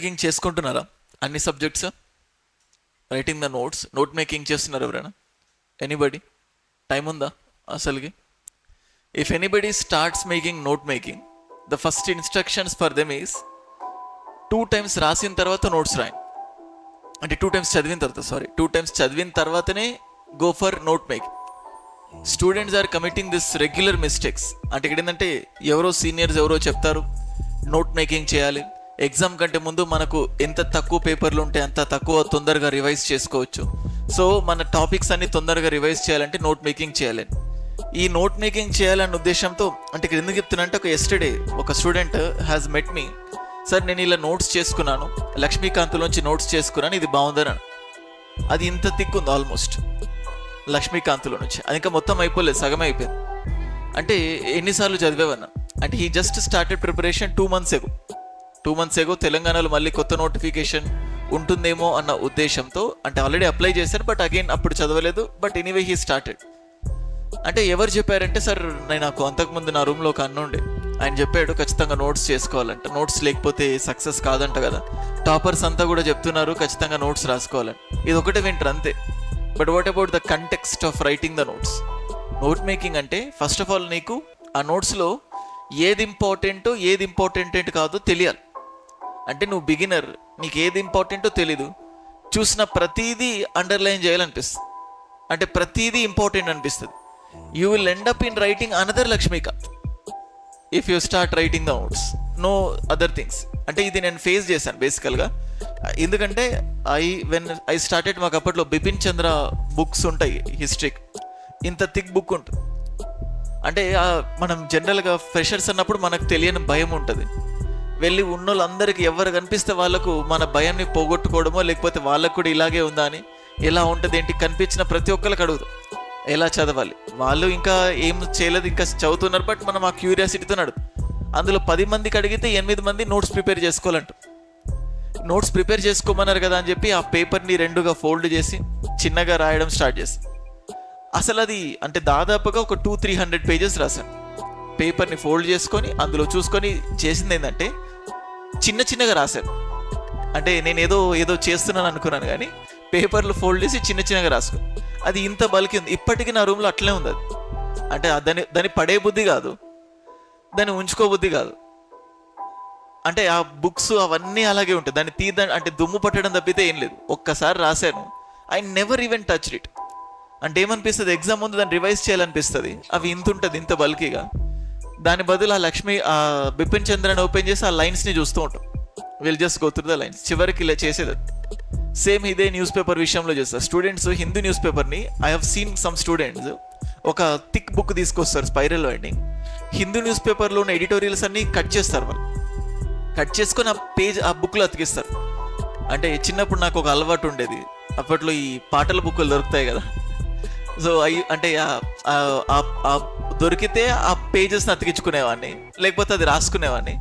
Making చేసుకుంటున్నారా అన్ని subjects? Writing the notes, note making చేస్తున్నారు ఎవరైనా? ఎనీబడి? టైం ఉందా అసలుకి? If anybody starts making note making, the first instructions for them is 2 times రాసిన తర్వాత నోట్స్ రాయండి. అంటే 2 times చదివిన తర్వాత, 2 times చదివిన తర్వాతనే go for note making. Students are committing this regular mistakes. అంటే ఇక్కడ ఏంటంటే ఎవరో సీనియర్స్ ఎవరో చెప్తారు నోట్ మేకింగ్ చేయాలి, ఎగ్జామ్ కంటే ముందు మనకు ఎంత తక్కువ పేపర్లు ఉంటే అంత తక్కువ తొందరగా రివైజ్ చేసుకోవచ్చు. సో మన టాపిక్స్ అన్ని తొందరగా రివైజ్ చేయాలంటే నోట్ మేకింగ్ చేయాలి. ఈ నోట్ మేకింగ్ చేయాలన్న ఉద్దేశంతో, అంటే ఇక్కడ ఎందుకు చెప్తున్నా అంటే, ఎస్టర్డే ఒక student has met me, sir నేను ఇలా నోట్స్ చేసుకున్నాను, లక్ష్మీకాంత్లోంచి నోట్స్ చేసుకున్నాను, ఇది బాగుందని. అది ఇంత థిక్ ఉంది ఆల్మోస్ట్ లక్ష్మీకాంత్లో నుంచి, అది ఇంకా మొత్తం అయిపోలేదు, సగమే అయిపోయింది. అంటే ఎన్నిసార్లు చదివేవన్నా అంటే he just started preparation 2 months ago. తెలంగాణలో మళ్ళీ కొత్త నోటిఫికేషన్ ఉంటుందేమో అన్న ఉద్దేశంతో, అంటే ఆల్రెడీ అప్లై చేశాను బట్ అగైన్ అప్పుడు చదవలేదు, బట్ ఎనీవే హీ స్టార్టెడ్. అంటే ఎవరు చెప్పారంటే, సార్ నాకు అంతకుముందు నా రూమ్లో ఒక అన్న ఉండే, ఆయన చెప్పాడు ఖచ్చితంగా నోట్స్ చేసుకోవాలంట, నోట్స్ లేకపోతే సక్సెస్ కాదంట కదా, టాపర్స్ అంతా కూడా చెప్తున్నారు ఖచ్చితంగా నోట్స్ రాసుకోవాలని. ఇది ఒకటే వింటారు అంతే. But what about the context of writing the notes? Note making అంటే ఫస్ట్ ఆఫ్ ఆల్ నీకు ఆ నోట్స్లో ఏది ఇంపార్టెంట్ కాదో తెలియాలి. అంటే నువ్వు బిగినర్, నీకు ఏది ఇంపార్టెంటో తెలీదు, చూసిన ప్రతీదీ అండర్లైన్ చేయాలనిపిస్తుంది, అంటే ప్రతీదీ ఇంపార్టెంట్ అనిపిస్తుంది. You will end up in writing another Laxmikanth if you start writing the notes, no other things. అంటే ఇది నేను ఫేస్ చేశాను బేసికల్గా. ఎందుకంటే వెన్ ఐ స్టార్టెడ్, మాకు అప్పట్లో బిపిన్ చంద్ర బుక్స్ ఉంటాయి, హిస్టరీ, ఇంత థిక్ బుక్ ఉంటుంది. అంటే మనం జనరల్గా ఫ్రెషర్స్ అన్నప్పుడు మనకు తెలియని భయం ఉంటుంది. వెళ్ళి ఉన్నోళ్ళందరికీ ఎవరు కనిపిస్తే వాళ్ళకు మన భయాన్ని పోగొట్టుకోవడమో, లేకపోతే వాళ్ళకు కూడా ఇలాగే ఉందా అని, ఎలా ఉంటుంది ఏంటి, కనిపించిన ప్రతి ఒక్కరికి అడుగుతాం ఎలా చదవాలి. వాళ్ళు ఇంకా ఏం చేయలేదు, ఇంకా చదువుతున్నారు, బట్ మనం ఆ క్యూరియాసిటీతో నడుపు. అందులో 10 మందికి అడిగితే 8 మంది నోట్స్ ప్రిపేర్ చేసుకోవాలంట. నోట్స్ ప్రిపేర్ చేసుకోమన్నారు కదా అని చెప్పి ఆ పేపర్ని 2గా ఫోల్డ్ చేసి చిన్నగా రాయడం స్టార్ట్ చేసి, అసలు అది అంటే దాదాపుగా ఒక 200-300 pages రాశాను. పేపర్ని ఫోల్డ్ చేసుకొని అందులో చూసుకొని చేసింది ఏంటంటే చిన్నగా రాశాను. అంటే నేను ఏదో చేస్తున్నాను అనుకున్నాను, కానీ పేపర్లు ఫోల్డ్ చేసి చిన్నగా రాసుకుని, అది ఇంత బలికి ఉంది. ఇప్పటికీ నా రూమ్లో అట్లే ఉంది అది. అంటే దాన్ని పడే బుద్ధి కాదు, దాన్ని ఉంచుకో బుద్ధి కాదు. అంటే ఆ బుక్స్ అవన్నీ అలాగే ఉంటాయి, దాన్ని అంటే దుమ్ము పట్టడం తప్పితే ఏం లేదు. ఒక్కసారి రాశాను, I never even touched it. అంటే ఏమనిపిస్తుంది, ఎగ్జామ్ ముందు దాన్ని రివైజ్ చేయాలనిపిస్తుంది, అవి ఇంత ఉంటుంది ఇంత బల్కీగా. దాని బదులు ఆ బిపిన్ చంద్రని ఓపెన్ చేసి ఆ లైన్స్ని చూస్తూ ఉంటాం. Will just go through the lines. చివరికి ఇలా చేసేది సేమ్ ఇదే న్యూస్ పేపర్ విషయంలో చేస్తారు. స్టూడెంట్స్ హిందూ న్యూస్ పేపర్ని, I have seen some students ఒక థిక్ బుక్ తీసుకొస్తారు, స్పైరల్ వైండింగ్. హిందూ న్యూస్ పేపర్లో ఉన్న ఎడిటోరియల్స్ అన్ని కట్ చేస్తారు వాళ్ళు. కట్ చేసుకొని ఆ బుక్లో అతికిస్తారు. అంటే చిన్నప్పుడు నాకు ఒక అలవాటు ఉండేది, అప్పట్లో ఈ పాటల బుక్కులు దొరుకుతాయి కదా, సో అంటే దొరికితే ఆ పేజెస్ని అతికించుకునేవాడిని, లేకపోతే అది రాసుకునేవాడిని.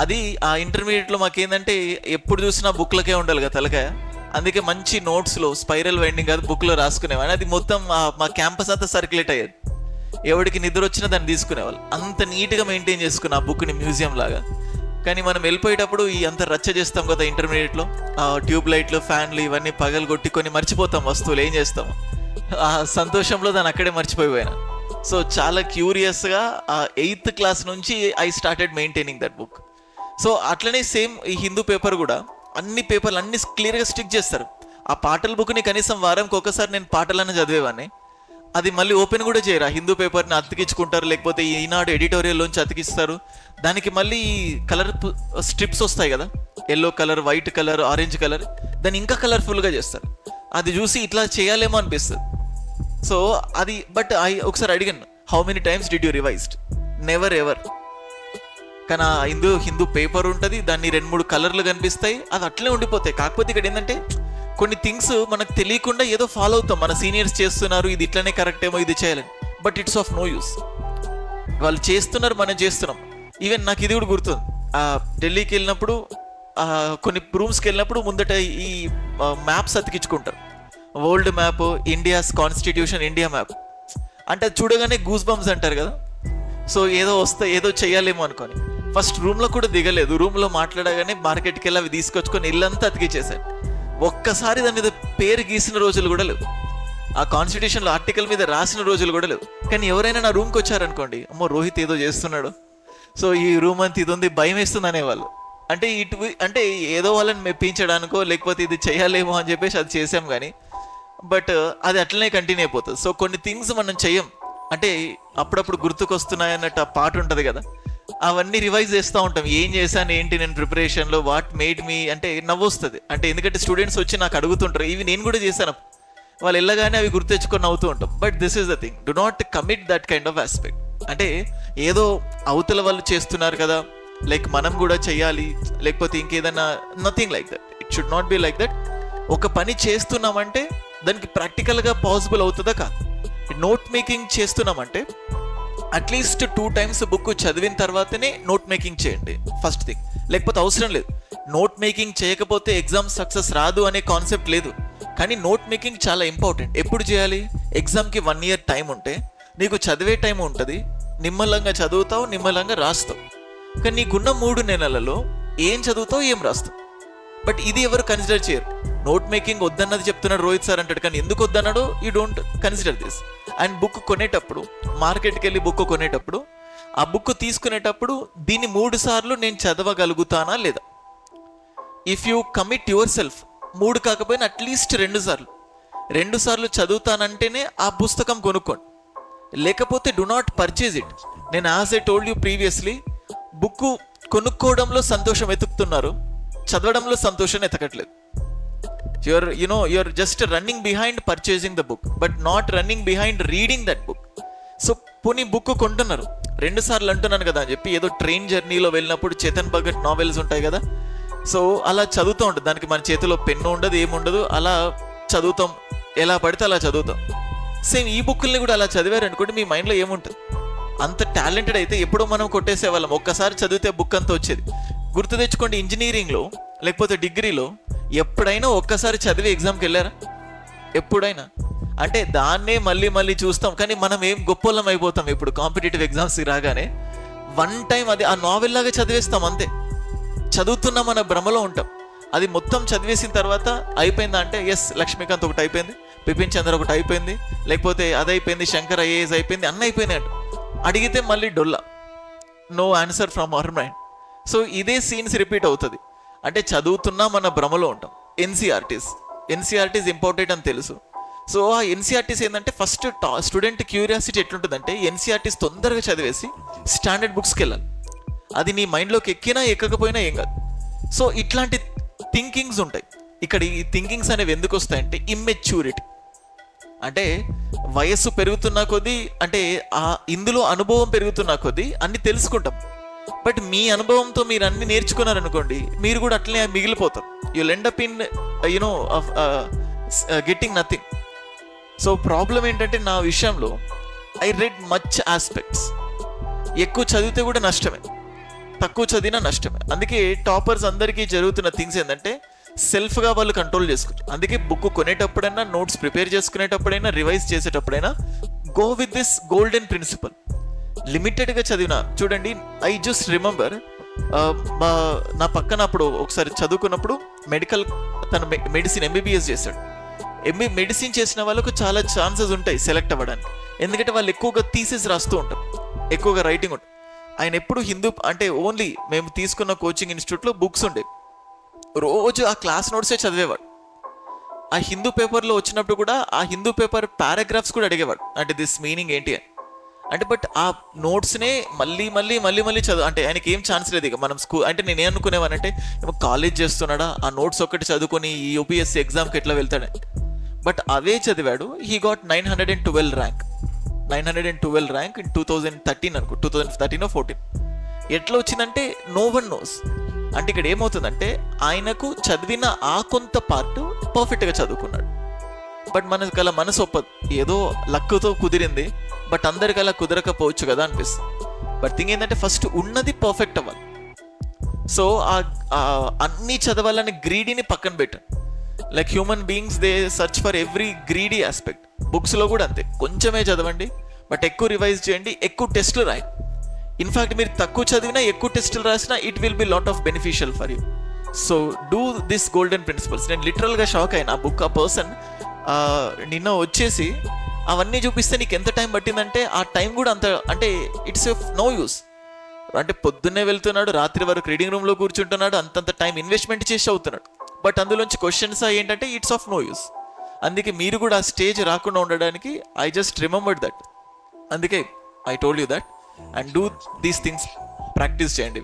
అది ఆ ఇంటర్మీడియట్లో మాకేందంటే ఎప్పుడు చూసినా బుక్లకే ఉండాలి కదా తలకాయ, అందుకే మంచి నోట్స్లో స్పైరల్ వైండింగ్ అది బుక్లో రాసుకునేవాడిని. అది మొత్తం మా క్యాంపస్ అంతా సర్క్యులేట్ అయ్యేది, ఎవరికి నిద్ర వచ్చినా దాన్ని తీసుకునేవాళ్ళు. అంత నీట్గా మెయింటైన్ చేసుకున్న ఆ బుక్ని మ్యూజియం లాగా. కానీ మనం వెళ్ళిపోయేటప్పుడు ఈ అంత రచ్చ చేస్తాం కదా ఇంటర్మీడియట్లో, ట్యూబ్ లైట్లు, ఫ్యాన్లు ఇవన్నీ పగలు కొట్టుకొని మర్చిపోతాం వస్తువులు, ఏం చేస్తాము, ఆ సంతోషంలో దాన్ని అక్కడే మర్చిపోయిపోయాను. సో చాలా క్యూరియస్గా ఆ 8th class నుంచి I started maintaining that book. So అట్లనే సేమ్ ఈ హిందూ పేపర్ కూడా అన్ని పేపర్లు అన్ని క్లియర్గా స్టిక్ చేస్తారు. ఆ పాటల బుక్ని కనీసం వారంకి ఒకసారి నేను పాటలన్నీ చదివేవాడిని. అది మళ్ళీ ఓపెన్ కూడా చేయరు, ఆ హిందూ పేపర్ని అతికించుకుంటారు, లేకపోతే ఈనాడు ఎడిటోరియల్లోంచి అతికిస్తారు. దానికి మళ్ళీ కలర్ స్ట్రిప్స్ వస్తాయి కదా, yellow colour, white colour, orange colour, దాన్ని ఇంకా కలర్ఫుల్గా చేస్తారు. అది చూసి ఇట్లా చేయాలేమో అనిపిస్తుంది. సో అది బట్ ఒకసారి అడిగాను, how many times did you revised? Never ever. కానీ హిందూ పేపర్ ఉంటుంది, దాన్ని 2-3 కలర్లు కనిపిస్తాయి, అది అట్లే ఉండిపోతాయి. కాకపోతే ఇక్కడ ఏంటంటే కొన్ని థింగ్స్ మనకు తెలియకుండా ఏదో ఫాలో అవుతాం, మన సీనియర్స్ చేస్తున్నారు, ఇది ఇట్లనే కరెక్ట్ ఏమో, ఇది చేయాలని, but it's of no use. వాళ్ళు చేస్తున్నారు, మనం చేస్తున్నాం. ఈవెన్ నాకు ఇది కూడా గుర్తుంది, ఢిల్లీకి వెళ్ళినప్పుడు కొన్ని రూమ్స్కి వెళ్ళినప్పుడు ముందట ఈ మ్యాప్స్ అతికించుకుంటారు, world map, India's constitution, India map. అంటే అది చూడగానే గూస్ బంప్స్ అంటారు కదా. సో ఏదో చేయాలేమో అనుకొని ఫస్ట్ రూమ్లో కూడా దిగలేదు. రూమ్లో మాట్లాడగానే మార్కెట్కి వెళ్ళి అవి తీసుకొచ్చుకొని ఇల్లంతా అతికిచ్చేసాను. ఒక్కసారి దాని మీద పేరు గీసిన రోజులు కూడా లేవు, ఆ కాన్స్టిట్యూషన్లో ఆర్టికల్ మీద రాసిన రోజులు కూడా లేవు. కానీ ఎవరైనా నా రూమ్కి వచ్చారనుకోండి, అమ్మో రోహిత్ ఏదో చేస్తున్నాడు, సో ఈ రూమ్ అంతా ఇది ఉంది, భయం వేస్తుంది అనేవాళ్ళు. అంటే ఏదో వాళ్ళని మెప్పించడానికో లేకపోతే ఇది చేయాలేమో అని చెప్పేసి అది చేసాం, కానీ బట్ అది అట్లనే కంటిన్యూ అయిపోతుంది. సో కొన్ని థింగ్స్ మనం చెయ్యం, అంటే అప్పుడప్పుడు గుర్తుకొస్తున్నాయి అన్నట్టు ఆ పాట ఉంటుంది కదా, అవన్నీ రివైజ్ చేస్తూ ఉంటాం. ఏం చేశాను ఏంటి నేను ప్రిపరేషన్లో, వాట్ మేడ్ మీ, అంటే నవ్వు వస్తుంది. అంటే ఎందుకంటే స్టూడెంట్స్ వచ్చి నాకు అడుగుతుంటారు, ఇవి నేను కూడా చేశాను, వాళ్ళు వెళ్ళగానే అవి గుర్తు తెచ్చుకొని నవ్వుతూ ఉంటాం. But this is the thing, do not commit that kind of aspect. అంటే ఏదో అవతల వాళ్ళు చేస్తున్నారు కదా, లైక్ మనం కూడా చెయ్యాలి, లేకపోతే ఇంకేదన్నా, nothing like that. It should not be like that. ఒక పని చేస్తున్నామంటే దానికి ప్రాక్టికల్గా పాసిబుల్ అవుతుందా కాదు. నోట్ మేకింగ్ చేస్తున్నామంటే అట్లీస్ట్ 2 times బుక్ చదివిన తర్వాతనే నోట్ మేకింగ్ చేయండి ఫస్ట్ థింగ్, లేకపోతే అవసరం లేదు. నోట్ మేకింగ్ చేయకపోతే ఎగ్జామ్ సక్సెస్ రాదు అనే కాన్సెప్ట్ లేదు. కానీ నోట్ మేకింగ్ చాలా ఇంపార్టెంట్. ఎప్పుడు చేయాలి? ఎగ్జామ్కి 1 year టైం ఉంటే నీకు చదివే టైం ఉంటుంది, నిమ్మలంగా చదువుతావు, నిమ్మలంగా రాస్తావు. కానీ నీకున్న 3 నెలలలో ఏం చదువుతావు, ఏం రాస్తావు. బట్ ఇది ఎవరు కన్సిడర్ చేయరు. నోట్ మేకింగ్ వద్దన్నది చెప్తున్నాడు రోహిత్ సార్ అంటాడు, కానీ ఎందుకు వద్దన్నాడో you don't consider this. And book కొనేటప్పుడు, మార్కెట్కి వెళ్ళి బుక్ కొనేటప్పుడు, ఆ బుక్ తీసుకునేటప్పుడు దీన్ని 3 సార్లు నేను చదవగలుగుతానా లేదా. If you commit your self, 3 కాకపోయినా అట్లీస్ట్ 2 సార్లు చదువుతానంటేనే ఆ పుస్తకం కొనుక్కోండి, లేకపోతే డు నాట్ పర్చేజ్ ఇట్. నేను as I told you previously, book కొనుక్కోవడంలో సంతోషం వెతుకుతున్నారు, చదవడంలో సంతోషం ఎతకట్లేదు. You're just running behind purchasing the book, but not running behind reading that book. So పోనీ బుక్ కొంటున్నారు, 2 సార్లు అంటున్నాను కదా అని చెప్పి, ఏదో ట్రైన్ జర్నీలో వెళ్ళినప్పుడు చేతన్ భగత్ నావెల్స్ ఉంటాయి కదా, సో అలా చదువుతూ ఉంటుంది. దానికి మన చేతిలో పెన్ను ఉండదు, ఏముండదు, అలా చదువుతాం, ఎలా పడితే అలా చదువుతాం. సేమ్ ఈ బుక్కుల్ని కూడా అలా చదివారు అనుకోండి, మీ మైండ్లో ఏముంటుంది. అంత టాలెంటెడ్ అయితే ఎప్పుడో మనం కొట్టేసేవాళ్ళం, ఒక్కసారి చదివితే బుక్ అంతా వచ్చేది. గుర్తు తెచ్చుకోండి, ఇంజనీరింగ్లో లేకపోతే డిగ్రీలో ఎప్పుడైనా ఒక్కసారి చదివి ఎగ్జామ్కి వెళ్ళారా? ఎప్పుడైనా? అంటే దాన్నే మళ్ళీ చూస్తాం, కానీ మనం ఏం గొప్పలం అయిపోతాం ఇప్పుడు కాంపిటేటివ్ ఎగ్జామ్స్కి రాగానే. 1 time అది ఆ నావెల్ లాగా చదివేస్తాం, అంతే. చదువుతున్నా మన భ్రమలో ఉంటాం. అది మొత్తం చదివేసిన తర్వాత అయిపోయిందా అంటే, ఎస్ లక్ష్మీకాంత్ ఒకటి అయిపోయింది, బిపిన్ చంద్ర ఒకటి అయిపోయింది, లేకపోతే అది అయిపోయింది, శంకర్ ఐఏఎస్ అయిపోయింది, అన్నీ అయిపోయినాయి. అడిగితే మళ్ళీ డొల్లా, no answer from our mind. So ఇదే సీన్స్ రిపీట్ అవుతుంది. అంటే చదువుతున్నా మన భ్రమలో ఉంటాం. ఎన్సీఆర్టీస్ ఇంపార్టెంట్ అని తెలుసు. సో ఆ ఎన్సీఆర్టీస్ ఏంటంటే, ఫస్ట్ స్టూడెంట్ క్యూరియాసిటీ ఎట్లుంటుందంటే, ఎన్సీఆర్టీస్ తొందరగా చదివేసి స్టాండర్డ్ బుక్స్కి వెళ్ళాలి. అది నీ మైండ్లోకి ఎక్కినా ఎక్కకపోయినా ఏం కాదు. సో ఇట్లాంటి థింకింగ్స్ ఉంటాయి. ఇక్కడ ఈ థింకింగ్స్ అనేవి ఎందుకు వస్తాయంటే, ఇమ్మెచ్యూరిటీ. అంటే వయస్సు పెరుగుతున్న కొద్దీ, అంటే ఇందులో అనుభవం పెరుగుతున్న కొద్దీ అన్ని తెలుసుకుంటాం. బట్ మీ అనుభవంతో మీరు అన్ని నేర్చుకున్నారనుకోండి, మీరు కూడా అట్లనే మిగిలిపోతారు. You'll end up in getting nothing. So problem ఏంటంటే, నా విషయంలో ఐ రెడ్ మచ్ ఆస్పెక్ట్స్. ఎక్కువ చదివితే కూడా నష్టమే, తక్కువ చదివినా నష్టమే. అందుకే టాపర్స్ అందరికీ జరుగుతున్న థింగ్స్ ఏంటంటే, సెల్ఫ్గా వాళ్ళు కంట్రోల్ చేసుకుంటారు. అందుకే బుక్ కొనేటప్పుడైనా, నోట్స్ ప్రిపేర్ చేసుకునేటప్పుడైనా, రివైజ్ చేసేటప్పుడైనా go with this golden principle. లిమిటెడ్గా చదివిన చూడండి. ఐ జస్ట్ రిమెంబర్, నా పక్కన అప్పుడు ఒకసారి చదువుకున్నప్పుడు తన మెడిసిన్ ఎంబీబీఎస్ చేశాడు. మెడిసిన్ చేసిన వాళ్ళకు చాలా ఛాన్సెస్ ఉంటాయి సెలెక్ట్ అవ్వడానికి, ఎందుకంటే వాళ్ళు ఎక్కువగా థీసిస్ రాస్తూ ఉంటారు, ఎక్కువగా రైటింగ్ ఉంటుంది. ఆయన ఎప్పుడు హిందూ, అంటే ఓన్లీ మేము తీసుకున్న కోచింగ్ ఇన్స్టిట్యూట్లో బుక్స్ ఉండేవి, రోజు ఆ క్లాస్ నోట్సే చదివేవాడు. ఆ హిందూ పేపర్లో వచ్చినప్పుడు కూడా ఆ హిందూ పేపర్ పారాగ్రాఫ్స్ కూడా అడిగేవాడు, అంటే దిస్ మీనింగ్ ఏంటి అని. అంటే బట్ ఆ నోట్స్నే మళ్ళీ చదువు, అంటే ఆయనకి ఏం ఛాన్స్ లేదు. ఇక మనం అంటే నేను అనుకునేవానంటే, కాలేజ్ చేస్తున్నాడా, ఆ నోట్స్ ఒక్కటి చదువుకొని ఈ యూపీఎస్సీ ఎగ్జామ్కి ఎట్లా వెళ్తాడు. బట్ అవే చదివాడు. He got 912 rank. 912 rank in 2013 అనుకో, 2013 or 14. ఎట్లా వచ్చిందంటే, నో వన్ నోస్. అంటే ఇక్కడ ఏమవుతుందంటే, ఆయనకు చదివిన ఆ కొంత పార్ట్ పర్ఫెక్ట్గా చదువుకున్నాడు. బట్ మనకలా మనసు ఒప్పదు, ఏదో లక్తో కుదిరింది, బట్ అందరికి అలా కుదరకపోవచ్చు కదా అనిపిస్తుంది. బట్ థింగ్ ఏంటంటే, ఫస్ట్ ఉన్నది పర్ఫెక్ట్ అవ్వాలి. సో అన్నీ చదవాలని గ్రీడీని పక్కన పెట్టండి. Like human beings, they search for every greedy aspect. బుక్స్లో కూడా అంతే, కొంచెమే చదవండి, బట్ ఎక్కువ రివైజ్ చేయండి, ఎక్కువ టెస్ట్లు రాయండి. ఇన్ఫ్యాక్ట్ మీరు తక్కువ చదివినా ఎక్కువ టెస్టులు రాసినా it will be lot of beneficial for you. So do this golden principles. నేను లిటరల్గా షాక్ అయినా ఆ బుక్, ఆ పర్సన్ నిన్న వచ్చేసి అవన్నీ చూపిస్తే నీకు ఎంత టైం పట్టిందంటే ఆ టైం కూడా అంత, అంటే ఇట్స్ ఆఫ్ నో యూస్. అంటే పొద్దున్నే వెళ్తున్నాడు, రాత్రి వరకు రీడింగ్ రూమ్లో కూర్చుంటున్నాడు, అంతంత టైం ఇన్వెస్ట్మెంట్ చేసి అవుతున్నాడు. బట్ అందులోంచి క్వశ్చన్స్ ఏంటంటే ఇట్స్ ఆఫ్ నో యూస్. అందుకే మీరు కూడా ఆ స్టేజ్ రాకుండా ఉండడానికి ఐ జస్ట్ రిమెంబర్డ్ దట్. అందుకే I told you that and do these things, practice చేయండి.